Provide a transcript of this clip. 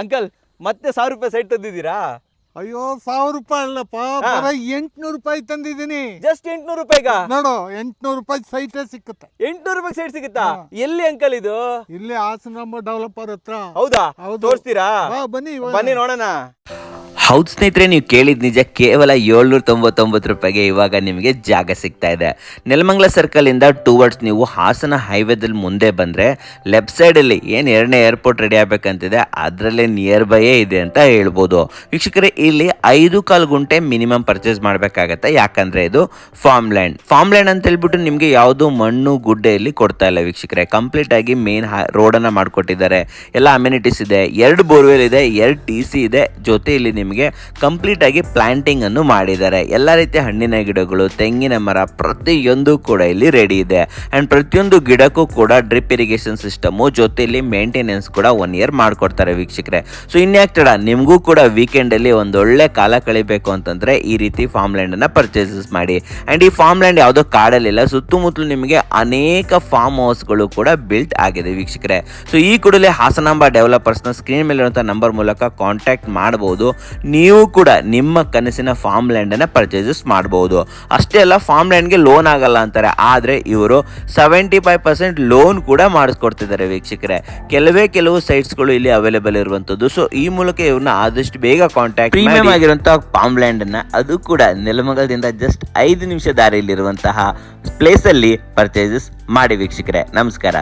Uncle ಮತ್ತೆ 1000 ರೂಪಾಯಿ site ತಂದಿದ್ದೀರಾ? ಅಯ್ಯೋ 1000 ರೂಪಾಯಿ ಅಲ್ಲಪ್ಪ, ಬರ 800 ರೂಪಾಯಿ ತಂದಿದ್ದೀನಿ. ಜಸ್ಟ್ 800 ರೂಪಾಯಿಗ ನೋಡು 800 ರೂಪಾಯಿ ಸೈಟೇ ಸಿಕ್ಕುತ್ತೆ. 800 ರೂಪಾಯಿ ಸೈಟ್ ಸಿಗುತ್ತಾ? ಎಲ್ಲಿ ಅಂಕಲ್ ಇದು? ಇಲ್ಲಿ ಹಾಸನಾಂಬ ಡೆವಲಪರ್ ಹತ್ರ. ಹೌದಾ? ತೋರಿಸ್ತೀರಾ? ಬನ್ನಿ ಬನ್ನಿ ನೋಡೋಣ. ಹೌದು ಸ್ನೇಹಿತರೆ, ನೀವು ಕೇಳಿದ ನಿಜ. ಕೇವಲ 799 ರೂಪಾಯಿಗೆ ಇವಾಗ ನಿಮಗೆ ಜಾಗ ಸಿಗ್ತಾ ಇದೆ. ನೆಲಮಂಗಲ ಸರ್ಕಲ್ ಇಂದ ಟುವರ್ಡ್ಸ್ ನೀವು ಹಾಸನ ಹೈವೇದಲ್ಲಿ ಮುಂದೆ ಬಂದರೆ ಲೆಫ್ಟ್ ಸೈಡಲ್ಲಿ ಏನು 2ನೇ ಏರ್ಪೋರ್ಟ್ ರೆಡಿ ಆಗಬೇಕಂತಿದೆ, ಅದರಲ್ಲೇ ನಿಯರ್ ಬೈಯೇ ಇದೆ ಅಂತ ಹೇಳ್ಬೋದು. ವೀಕ್ಷಕರೇ, ಇಲ್ಲಿ 5 ಗುಂಟೆ ಮಿನಿಮಮ್ ಪರ್ಚೇಸ್ ಮಾಡಬೇಕಾಗತ್ತೆ. ಯಾಕಂದರೆ ಇದು ಫಾರ್ಮ್ ಲ್ಯಾಂಡ್ ಅಂತ ಹೇಳ್ಬಿಟ್ಟು ನಿಮಗೆ ಯಾವುದು ಮಣ್ಣು ಗುಡ್ಡೆ ಇಲ್ಲಿ ಕೊಡ್ತಾ ಇಲ್ಲ ವೀಕ್ಷಕರೇ. ಕಂಪ್ಲೀಟ್ ಆಗಿ ಮೇನ್ ರೋಡನ್ನು ಮಾಡಿಕೊಟ್ಟಿದ್ದಾರೆ. ಎಲ್ಲ ಅಮ್ಯುನಿಟೀಸ್ ಇದೆ, 2 ಬೋರ್ವೆಲ್ ಇದೆ, 2 TC ಇದೆ, ಜೊತೆ ಇಲ್ಲಿ ನಿಮಗೆ ಕಂಪ್ಲೀಟ್ ಆಗಿ ಪ್ಲಾಂಟಿಂಗ್ ಅನ್ನು ಮಾಡಿದ್ದಾರೆ. ಎಲ್ಲ ರೀತಿಯ ಹಣ್ಣಿನ ಗಿಡಗಳು, ತೆಂಗಿನ ಮರ ಪ್ರತಿಯೊಂದು ಕೂಡ ಇಲ್ಲಿ ರೆಡಿ ಇದೆ. ಅಂಡ್ ಪ್ರತಿಯೊಂದು ಗಿಡಕ್ಕೂ ಕೂಡ ಡ್ರಿಪ್ ಇರಿಗೇಷನ್ ಸಿಸ್ಟಮ್ ಜೊತೆಯಲ್ಲಿ ಮೇಂಟೆನೆನ್ಸ್ ಕೂಡ 1 year ಮಾಡ್ಕೊಡ್ತಾರೆ ವೀಕ್ಷಕರೇ. ಸೊ ಇನ್ಯಾಕ್ ತಡ, ನಿಮಗೂ ಕೂಡ ವೀಕೆಂಡ್ ಅಲ್ಲಿ ಒಂದೊಳ್ಳೆ ಕಾಲ ಕಳಿಬೇಕು ಅಂತಂದ್ರೆ ಈ ರೀತಿ ಫಾರ್ಮ್ ಲ್ಯಾಂಡ್ ಅನ್ನ ಪರ್ಚೇಸಸ್ ಮಾಡಿ. ಅಂಡ್ ಈ ಫಾರ್ಮ್ ಲ್ಯಾಂಡ್ ಯಾವುದೋ ಕಾಡಲ್ಲಿಲ್ಲ, ಸುತ್ತಮುತ್ತಲು ನಿಮಗೆ ಅನೇಕ ಫಾರ್ಮ್ ಹೌಸ್ಗಳು ಕೂಡ ಬಿಲ್ಟ್ ಆಗಿದೆ ವೀಕ್ಷಕರೇ. ಸೊ ಈ ಕೂಡಲೇ ಹಾಸನಾಂಬ ಡೆವಲಪರ್ಸ್ನ ಸ್ಕ್ರೀನ್ ಮೇಲೆ ಇರುವಂತಹ ನಂಬರ್ ಮೂಲಕ ಕಾಂಟ್ಯಾಕ್ಟ್ ಮಾಡಬಹುದು. ನೀವು ಕೂಡ ನಿಮ್ಮ ಕನಸಿನ ಫಾರ್ಮ್ ಲ್ಯಾಂಡ್ ಅನ್ನ ಪರ್ಚೇಸಸ್ ಮಾಡಬಹುದು. ಅಷ್ಟೇ ಅಲ್ಲ, ಫಾರ್ಮ್ ಲ್ಯಾಂಡ್ಗೆ ಲೋನ್ ಆಗಲ್ಲ ಅಂತಾರೆ, ಆದ್ರೆ ಇವರು 75% ಲೋನ್ ಕೂಡ ಮಾಡಿಸ್ಕೊಡ್ತಿದ್ದಾರೆ ವೀಕ್ಷಕರೇ. ಕೆಲವು ಸೈಟ್ಸ್ಗಳು ಇಲ್ಲಿ ಅವೈಲೇಬಲ್ ಇರುವಂತದ್ದು. ಸೊ ಈ ಮೂಲಕ ಇವ್ರನ್ನ ಆದಷ್ಟು ಬೇಗ ಕಾಂಟ್ಯಾಕ್ಟ್ ಪ್ರೀಮಿಯಂ ಆಗಿರುವಂತಹ ಫಾರ್ಮ್ ಲ್ಯಾಂಡ್ ಅನ್ನ, ಅದು ಕೂಡ ನೆಲಮಂಗಲದಿಂದ ಜಸ್ಟ್ 5 ನಿಮಿಷ ದಾರಿಯಲ್ಲಿರುವಂತಹ ಪ್ಲೇಸ್ ಅಲ್ಲಿ ಪರ್ಚೇಸಸ್ ಮಾಡಿ ವೀಕ್ಷಕರೇ. ನಮಸ್ಕಾರ.